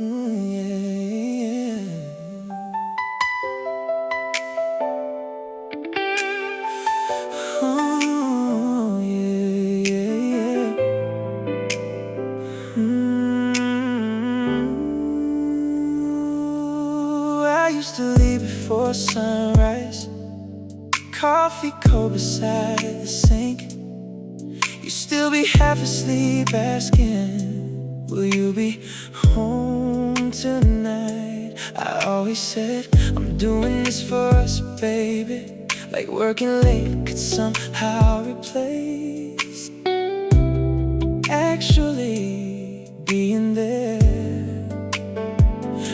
Yeah. Oh, yeah, yeah, yeah. I used to leave before sunrise, coffee cold beside the sink. You still be half asleep asking, will you be home tonight? I always said, I'm doing this for us, baby. Like working late could somehow replace actually being there.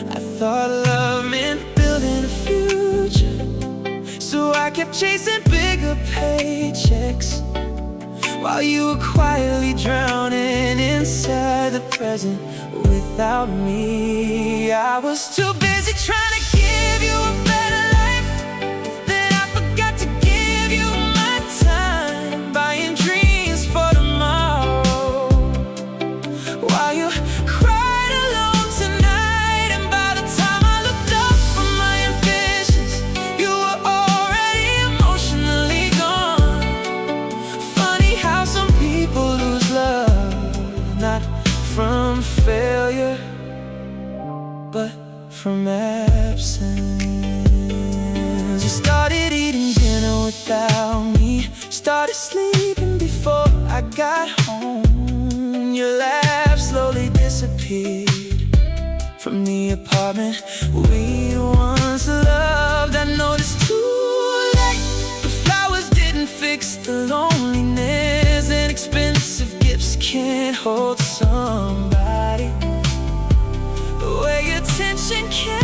I thought love meant building a future, so I kept chasing bigger paychecks while you were quietly drowning inside the present without me. I was too busy trying to give you a better life that I forgot to give you my time, buying dreams for tomorrow while you cried alone tonight. And by the time I looked up from my ambitions, you were already emotionally gone. Funny how some people lose love, not from failure, but from absence. You started eating dinner without me, started sleeping before I got home. Your laugh slowly disappeared from the apartment we once loved. I noticed too late the flowers didn't fix the loneliness, and expensive gifts can't hold somebody the way attention can.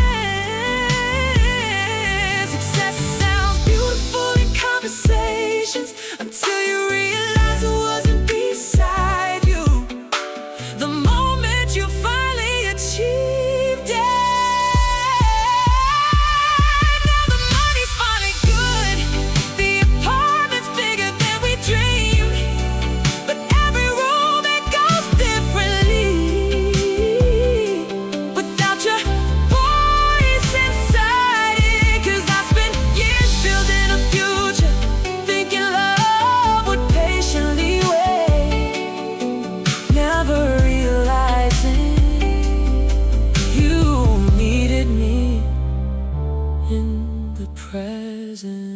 Success sounds beautiful in conversations until you realize it wasn't beside you the moment you finally achieved it. Now the money's finally good, the apartment's bigger than we dreamed, but every room it goes differently without your voice inside it. 'Cause I spent years building a future, thinking love would patiently wait, never realizing you needed me in the present.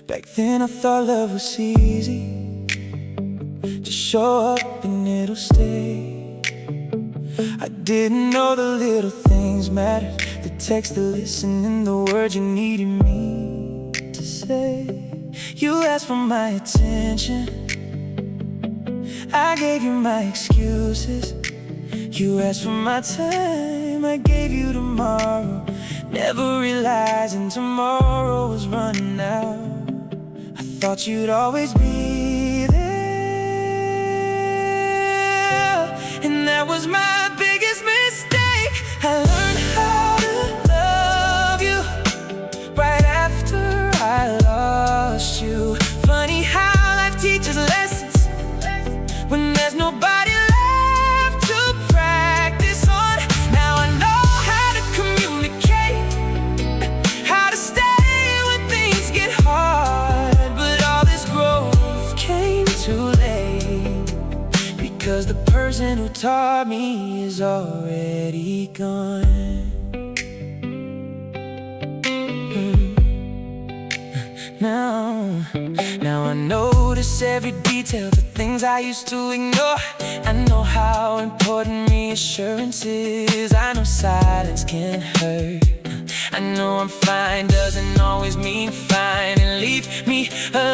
Back then I thought love was easy, just show up and it'll stay. I didn't know the little things mattered, the text, the listening, the words you needed me to say. You asked for my attention, I gave you my excuses. You asked for my time, I gave you tomorrow, never realizing tomorrow was running out. I thought you'd always be there, and that was my biggest mistake. I learned how to love you right after I lost you. Funny how life teaches lessons when there's nobody left to practice on. Now I know how to communicate, how to stay when things get hard, but all this growth came too late, because the person who taught me is already gone. Now I notice every detail, the things I used to ignore. I know how important reassurance is. I know silence can hurt. I know I'm fine doesn't always mean fine, and leave me alone.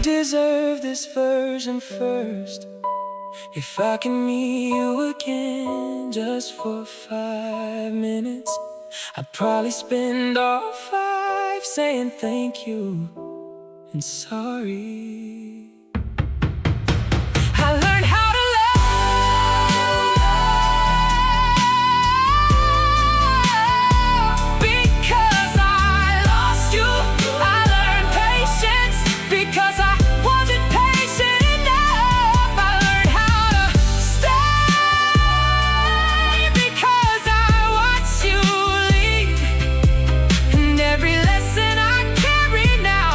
deserve this version first. If I can meet you again just for 5 minutes, I'd probably spend all 5 saying thank you and sorry. I learned how to love because I lost you. I learned patience because I wasn't patient enough. I learned how to stay because I watched you leave. And every lesson I carry now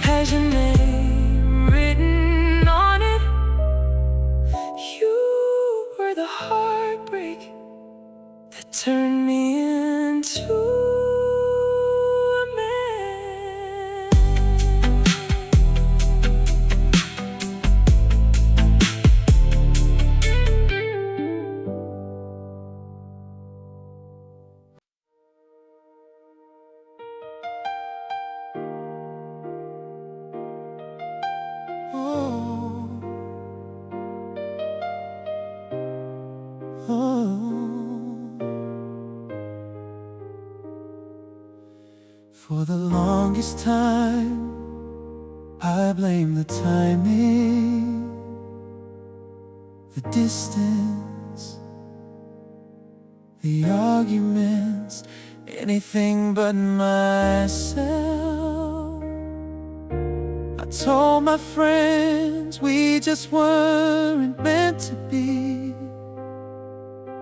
has your name written on it. You were the heartbreak that turned me into a man. For the longest time, I blamed the timing, the distance, the arguments, anything but myself. I told my friends we just weren't meant to be,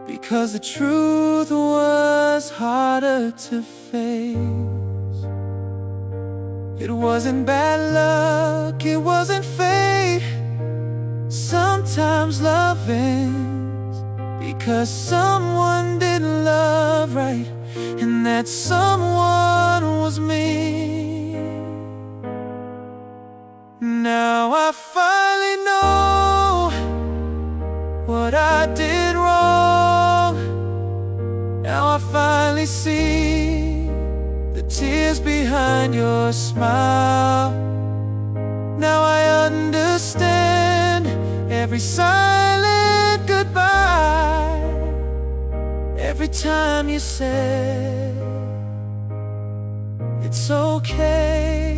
because the truth was harder to face. It wasn't bad luck, it wasn't fate. Sometimes love ends because someone didn't love right, and that someone was me. Now I finally know what I did wrong. Now I finally see the tears behind your smile. Now I understand every silent goodbye, every time you said it's okay,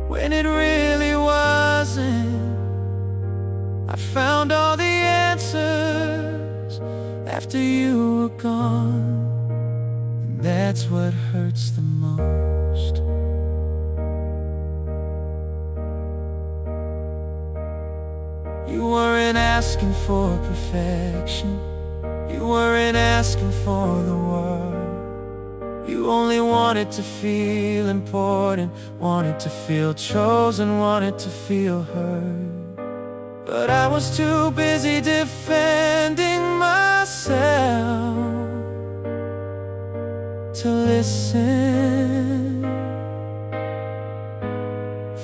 when it really wasn't. I found all the answers after you were gone. That's what hurts the most. You weren't asking for perfection, you weren't asking for the world. You only wanted to feel important, wanted to feel chosen, wanted to feel heard. But I was too busy defending myself to listen.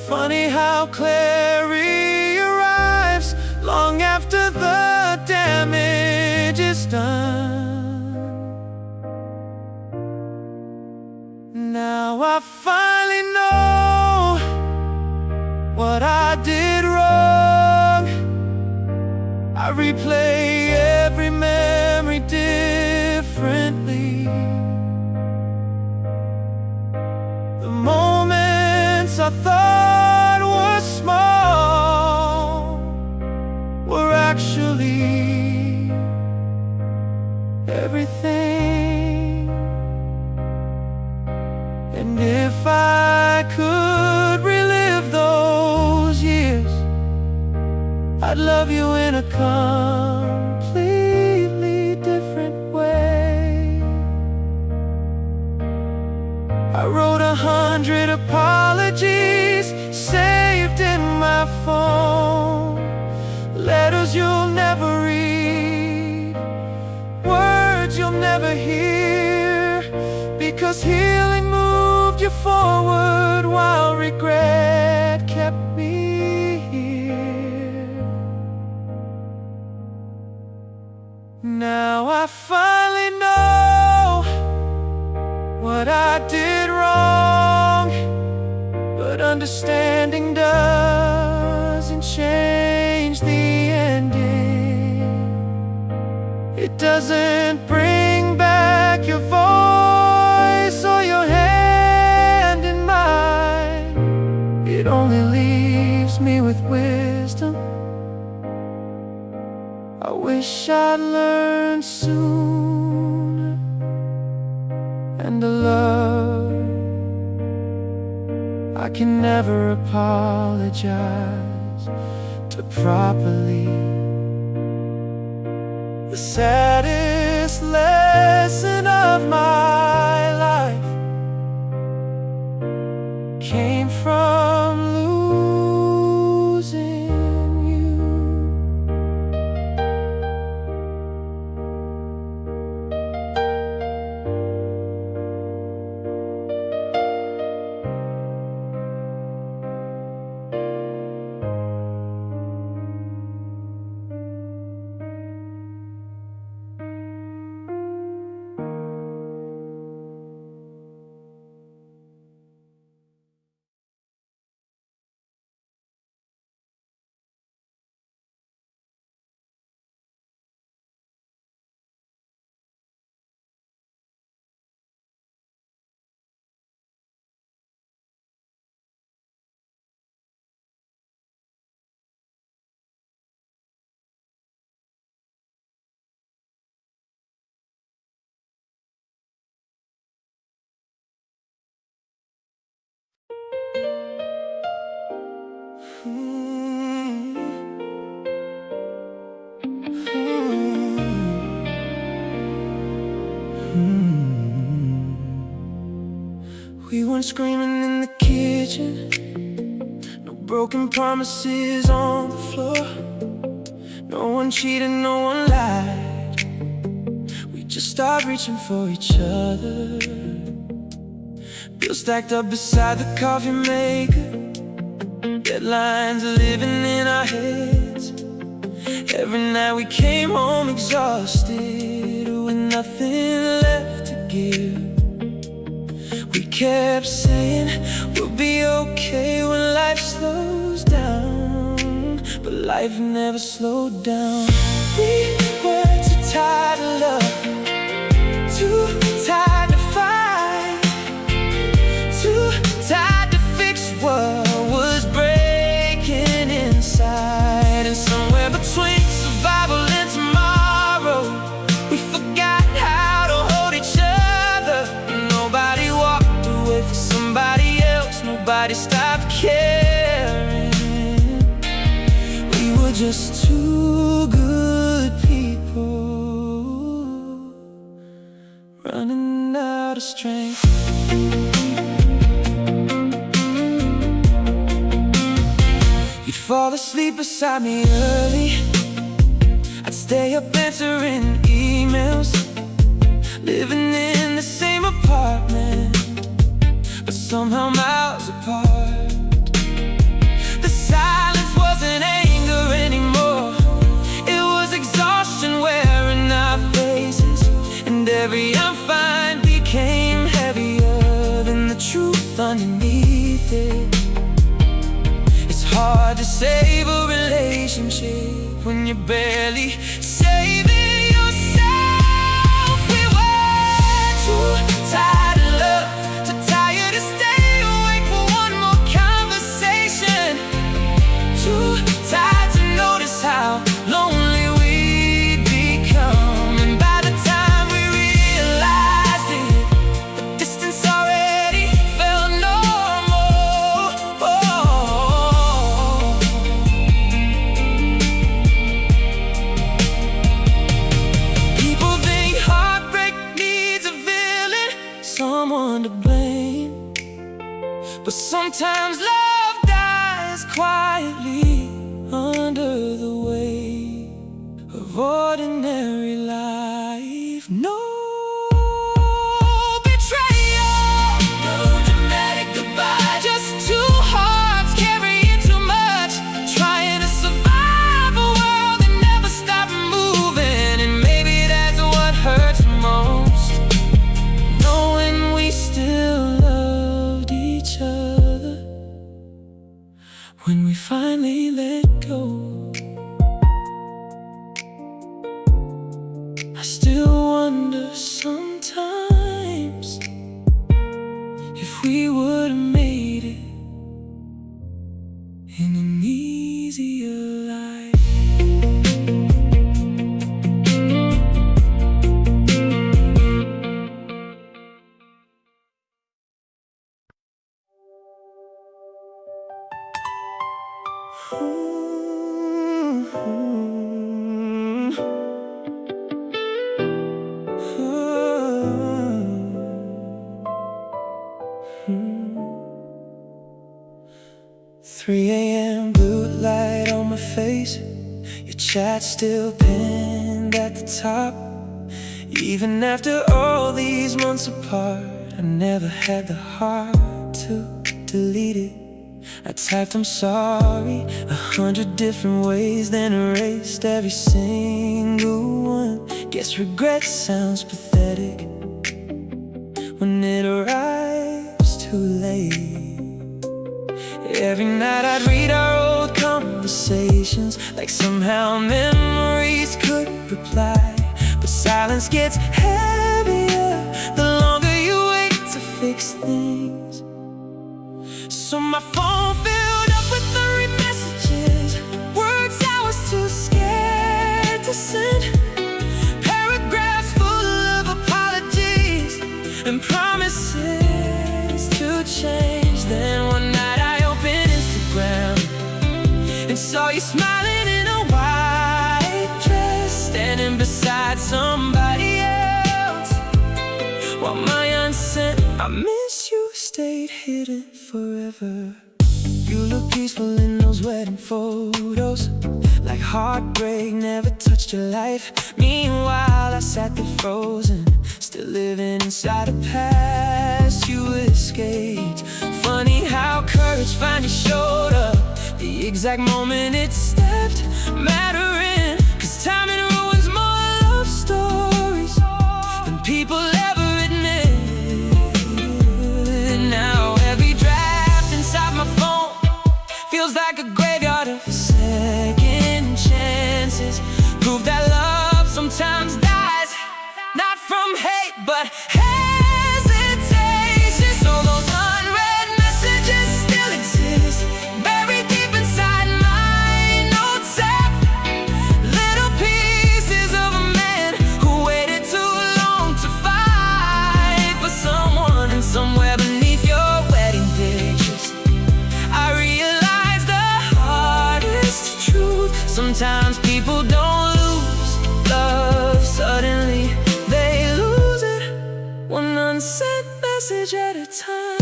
Funny how clarity arrives long after the damage is done. Now I finally know what I did wrong. I replay every memory differently. The moments I thought were small were actually everything. And if I could relive those years, I'd love you in a completely different way. I wrote 100 apologies saved in my phone, letters you'll never read, words you'll never hear, because healing moved you forward while regret kept me here. Now I finally know what I did wrong, but understanding doesn't change the ending. It doesn't bring back your voice or your hand in mine. It only leaves me with wisdom. I wish I'd learned sooner, and to love, I can never apologize to properly. The saddest lesson of my life came from losing you. We weren't screaming in the kitchen, no broken promises on the floor. No one cheated, no one lied. We just started reaching for each other. Bills stacked up beside the coffee maker, deadlines living in our heads. Every night we came home exhausted, with nothing left to give. We kept saying we'll be okay when life slows down, but life never slowed down. We were too tired of love, too tired to fight, too tired to fix what was breaking inside. And somewhere between survival and tomorrow, we forgot how to hold each other. Nobody walked away for somebody else, nobody stopped caring. We were just two good people running out of strength. You'd fall asleep beside me early, I'd stay up answering emails, living in the same apartment, but somehow miles apart. The silence wasn't anger anymore, it was exhaustion wearing our faces, and every I'm fine became heavier than the truth underneath it. It's hard to save a relationship when you're barely saving yourself. We were too tired of love, too tired to stay awake for one more conversation, too tired to notice how lonely we'd become. And by the time we realized it, the distance already felt normal. People think heartbreak needs a villain, someone to blame, but sometimes love dies quietly under the weight of ordinary life. No betrayal, no dramatic goodbye, just two hearts carrying too much, trying to survive a world that never stopped moving. And maybe that's what hurts most, knowing we still loved each other still wonder sometimes if we would've made it in an easier life. 3 a.m. blue light on my face. Your chat still pinned at the top. Even after all these months apart, I never had the heart to delete it. I typed I'm sorry 100 different ways, then erased every single one. Guess regret sounds pathetic when it arrives too late. Every night I'd read our old conversations, like somehow memories could reply. But silence gets heavier the longer you wait to fix things. So my phone filled up with unread messages, words I was too scared to send, paragraphs full of apologies and promises to change. Then one night I opened Instagram and saw you smiling in a white dress, standing beside somebody else, while my unsent "I miss you" stayed hidden forever. You look peaceful in those wedding photos, like heartbreak never touched your life. Meanwhile I sat there frozen, still living inside a past you escaped. Funny how courage finally showed up the exact moment it stepped mattering. 'Cause timing ruins more love stories than people ever admit. Now every draft inside my phone feels like a graveyard of second chances. Prove that love sometimes dies, not from hate, but hesitation. So those unread messages still exist, buried deep inside my notes app. Little pieces of a man who waited too long to fight for someone. And somewhere beneath your wedding pictures, I realize the hardest truth: sometimes people don't lose love suddenly, they lose it one unsent message at a time.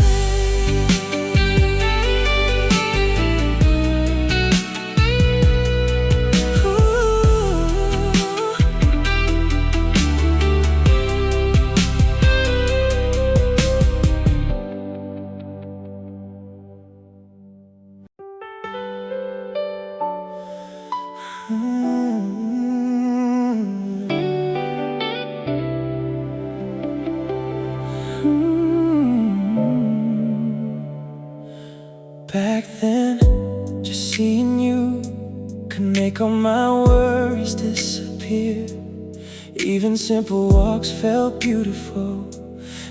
Back then, just seeing you could make all my worries disappear. Even simple walks felt beautiful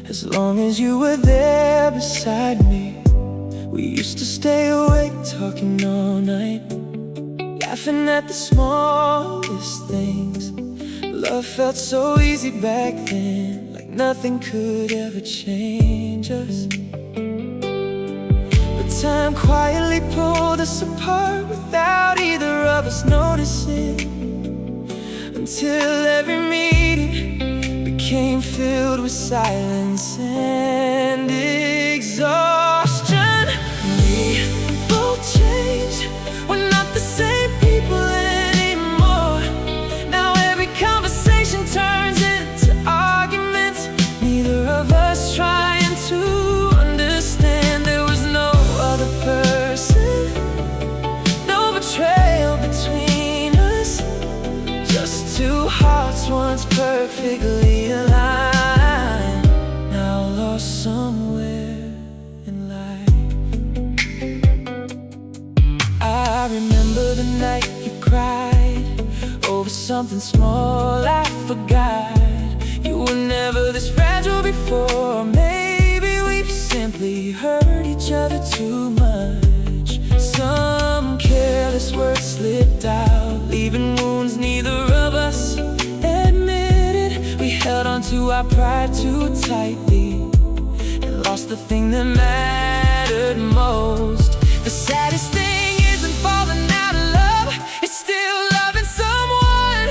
as long as you were there beside me. We used to stay awake talking all night, laughing at the smallest things. Love felt so easy back then, like nothing could ever change us. Time quietly pulled us apart without either of us noticing, until every meeting became filled with silence and exhaustion. We both changed, we're not the same people anymore. Now every conversation turns into arguments, neither of us trying to understand. There was no other person, no betrayal between us, just two hearts once perfectly aligned, now lost somewhere in life. I remember the night you cried over something small I forgot. before. Maybe we've simply hurt each other too much. Some careless words slipped out, leaving wounds neither of us admitted. We held on to our pride too tightly and lost the thing that mattered most. The saddest thing isn't falling out of love, it's still loving someone,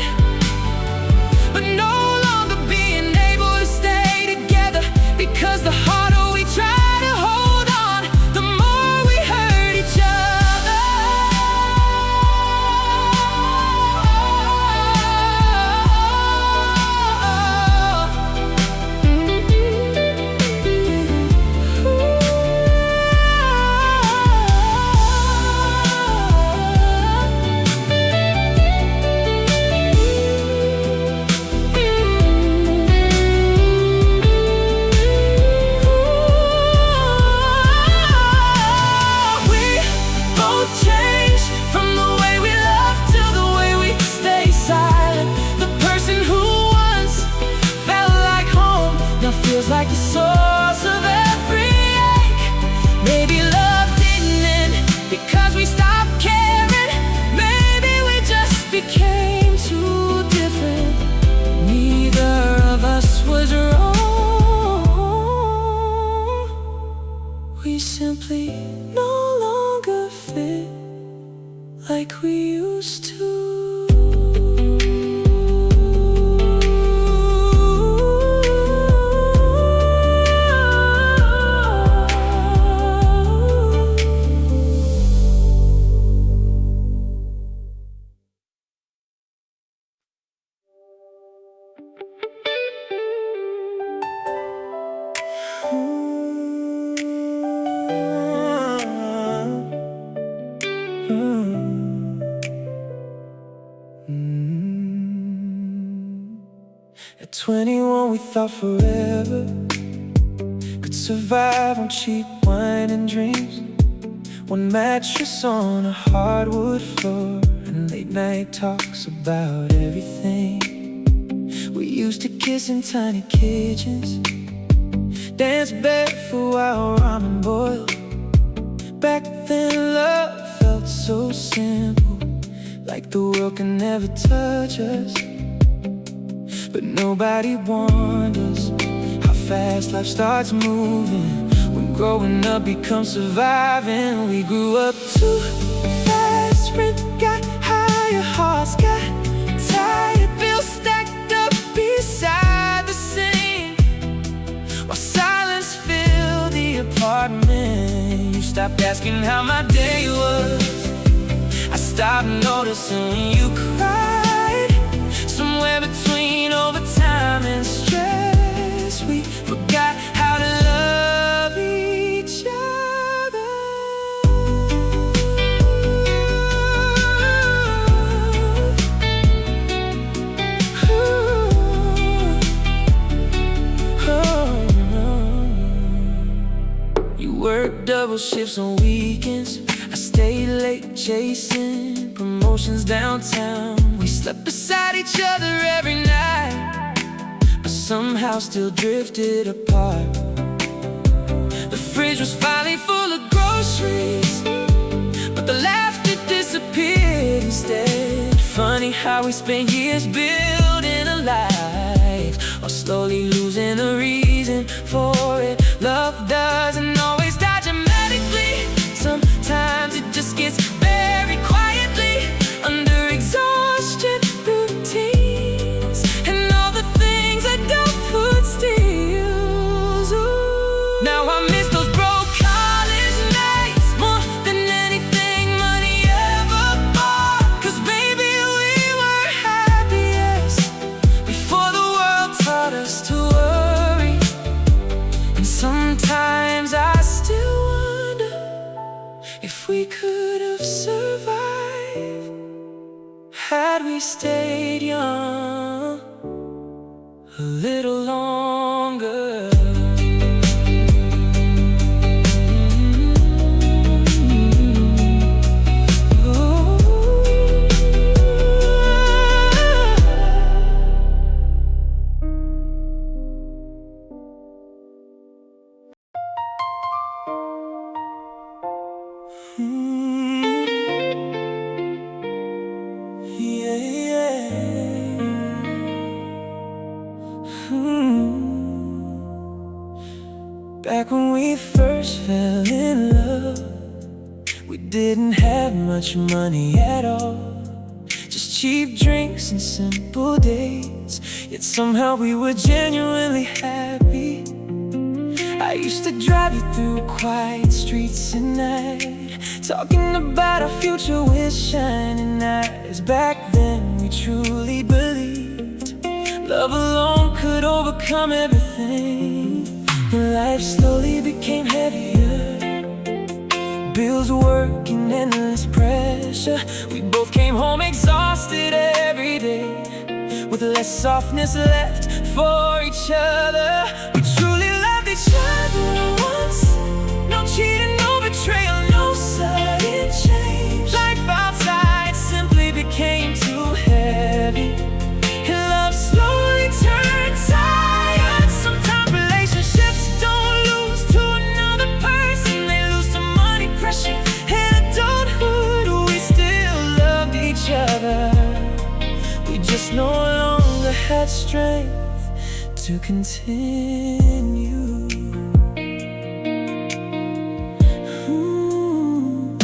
but no longer being able to stay together. Because the harder we try to hold on, the more we hurt each other. Feels like the source of every ache. Maybe love didn't end because we stopped caring. Maybe we just became too different. Neither of us was wrong. We simply no longer fit like we used to. At 21 we thought forever could survive on cheap wine and dreams. One mattress on a hardwood floor and late night talks about everything. We used to kiss in tiny kitchens, dance barefoot while ramen boiled. Back then love felt so simple, like the world can never touch us. But nobody warned us how fast life starts moving when growing up becomes surviving. We grew up too fast, rent got higher, hearts got tired, bills stacked up beside the sink, while silence filled the apartment. You stopped asking how my day was, I stopped noticing when you cried. Somewhere between overtime and stress, we forgot how to love each other. You worked double shifts on weekends, I stayed late chasing promotions downtown. We slept beside each other every night, but somehow still drifted apart. The fridge was finally full of groceries, but the laughter disappeared instead. Funny how we spent years building a life while slowly losing the reason for it. Love doesn't always die dramatically, sometimes it just gets buried quietly under exhaustion, routines, and all the things adulthood steals. Ooh. Now I miss those broke college nights more than anything money ever bought. 'Cause baby, we were happiest before the world taught us to worry. And sometimes I still wonder if we could have survived had we stayed young a little longer. Back when we first fell in love, we didn't have much money at all, just cheap drinks and simple days. Yet somehow we were genuinely happy. I used to drive you through quiet streets at night, talking about our future with shining eyes. Back then we truly believed love alone could overcome everything. When life slowly became heavier, bills, work, and endless pressure, we both came home exhausted every day, with less softness left for each other. We truly loved each other once. No cheating, no betrayal, no sudden change. Life outside simply became too heavy, and love slowly turned tired. Sometimes relationships don't lose to another person, they lose to money, pressure, and adulthood. We still loved each other, we just no longer had strength to continue.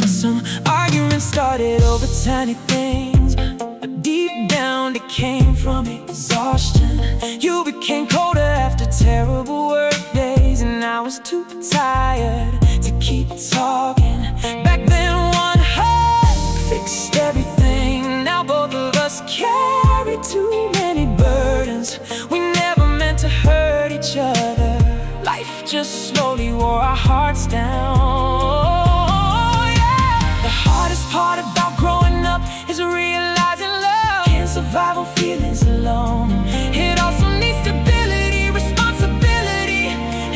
Some arguments started over tiny things, but deep down it came from exhaustion. You became colder after terrible work days, and I was too tired to keep talking. Back then one hug fixed everything. Now both of us carry too many burdens. We never meant to hurt each other. Life just slowly wore our hearts down. The hardest part about growing up is realizing love can't survive on feelings alone. It also needs stability, responsibility,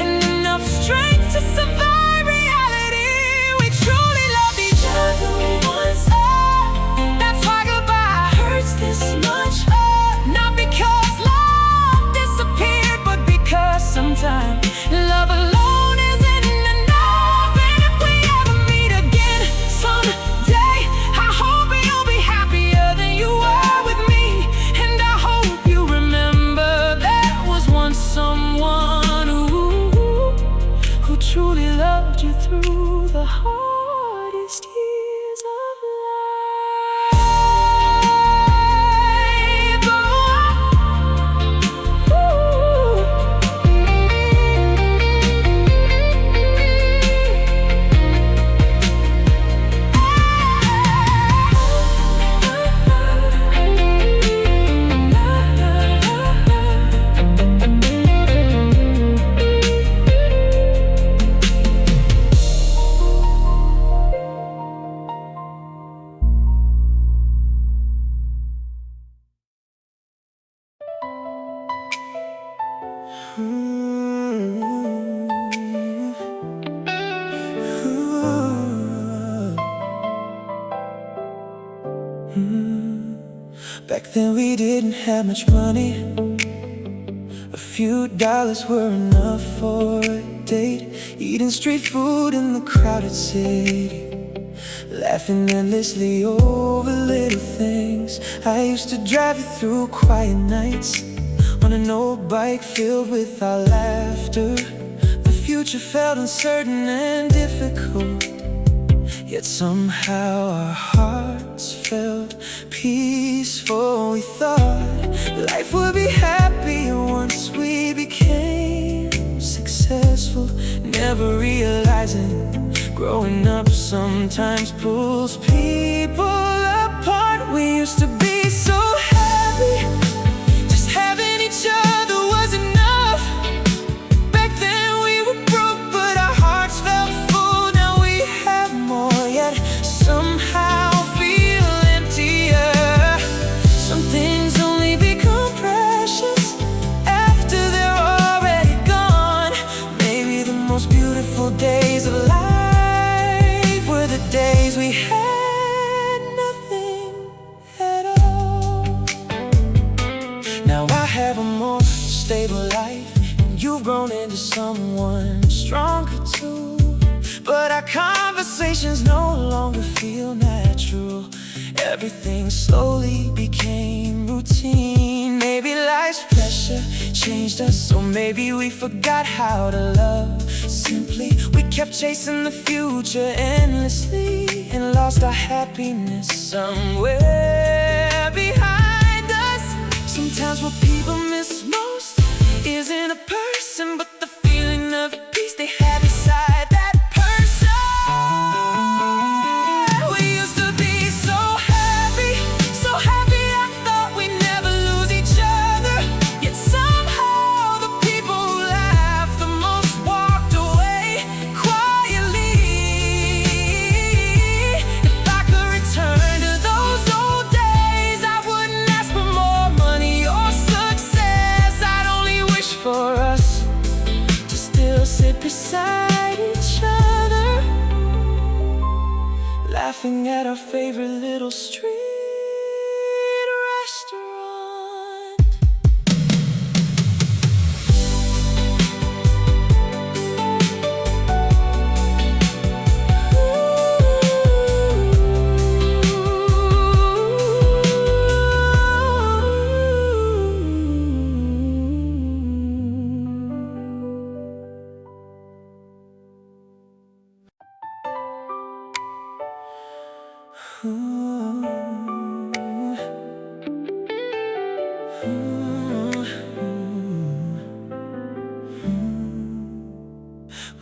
and enough strength to survive reality. We truly loved each other once. That's why goodbye hurts this much. Not because love disappeared, but because sometimes love alone isn't enough. And if we ever meet again someday, I hope you'll be happier than you were with me. And I hope you remember there was once someone who truly loved you through the hardest years of life. Back then we didn't have much money. A few dollars were enough for a date, eating street food in the crowded city, laughing endlessly over little things. I used to drive you through quiet nights on an old bike filled with our laughter. The future felt uncertain and difficult, yet somehow our hearts felt peaceful. We thought life would be happier once we became successful, never realizing growing up sometimes pulls people apart. We used to be so happy, just having each other was enough. Back then we were broke, but our hearts felt full. Now we have more, yet somehow feel emptier. Some things only become precious after they're already gone. Maybe the most beautiful days of life were the days we had nothing at all. Now I have a more stable life, and you've grown into someone stronger too. But our conversations no longer feel natural, Everything slowly became routine. Maybe life's pressure changed us, or maybe we forgot how to love simply. We kept chasing the future endlessly and lost our happiness somewhere behind us. Sometimes what people miss most isn't a person, but the feeling of peace they have inside that person. We used to be so happy, so happy. I thought we'd never lose each other. Yet somehow the people who laughed the most walked away quietly. If I could return to those old days, I wouldn't ask for more money or success. I'd only wish for us to still sit beside each other, laughing at our favorite little street restaurant.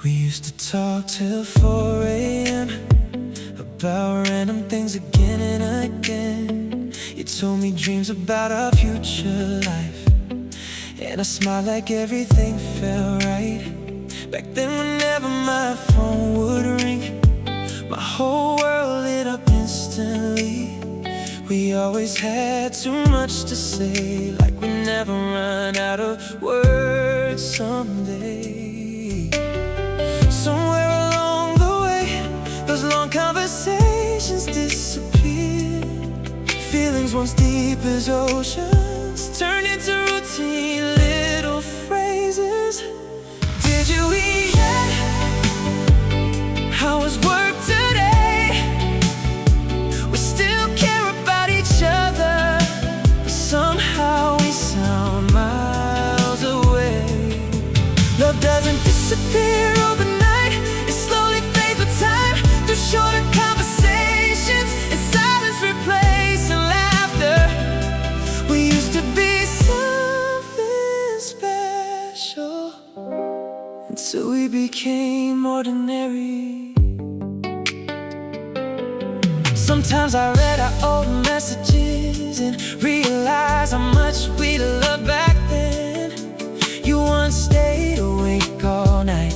We used to talk till 4 a.m. about random things again and again. You told me dreams about our future life, and I smiled like everything felt right. Back then whenever my phone would ring, my whole world lit up instantly. We always had too much to say, like we never run out of words someday. Somewhere along the way, those long conversations disappeared. Feelings once deep as oceans turned into routine little phrases. Did you eat yet? How was work today? We still care about each other, but somehow we sound miles away. Love doesn't disappear overnight, it slowly fades with time. Through shorter conversations and silence replacing laughter. We used to be something special until we became ordinary. Sometimes I read our old messages and realized how much we loved back then. You once stayed awake all night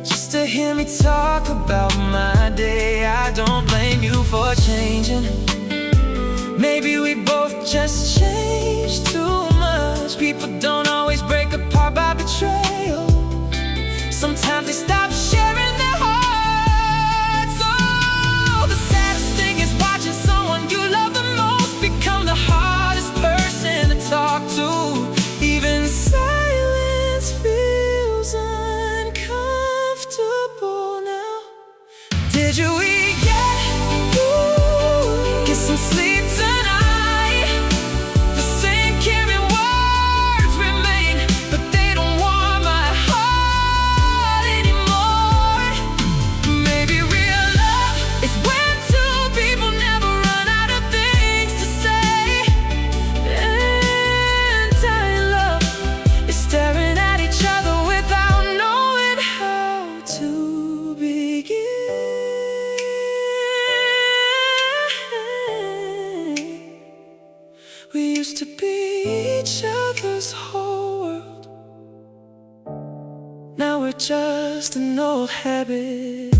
just to hear me talk about my day. I don't blame you for changing. Maybe we both just changed too much. People don't always break apart by betrayal. Sometimes they stop sharing their hearts. Oh, the saddest thing is watching someone you love the most become the hardest person to talk to. Even silence feels uncomfortable now. Did you eat yet? Ooh, get some sleep tonight. The same caring words remain, but they don't warm my heart anymore. Maybe real love is when two people never run out of things to say. And dying love is staring at each other without knowing how to begin. We used to be each other's whole world. Now we're just an old habit.